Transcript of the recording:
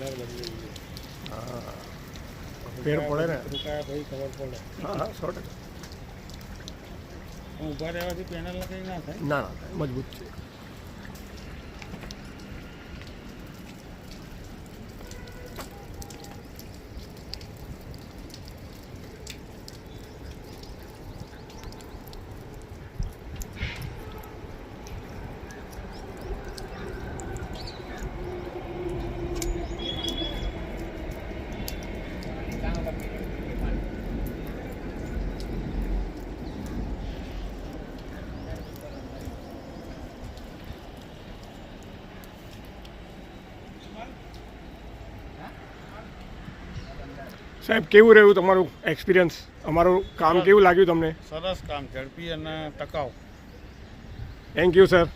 Colour બદલી ગયો. હા ફેર પડે ને. રૂકાયા ભાઈ ખબર પડે. હા હા 100%. ઊભા રહેવાથી પેનલ કંઈ ના થાય. ના ના મજબૂત છે. સાહેબ કેવું રહ્યું તમારું એક્સપિરિયન્સ? અમારું કામ કેવું લાગ્યું તમને? સરસ કામ, ઝડપી અને ટકાઉ. Thank you sir.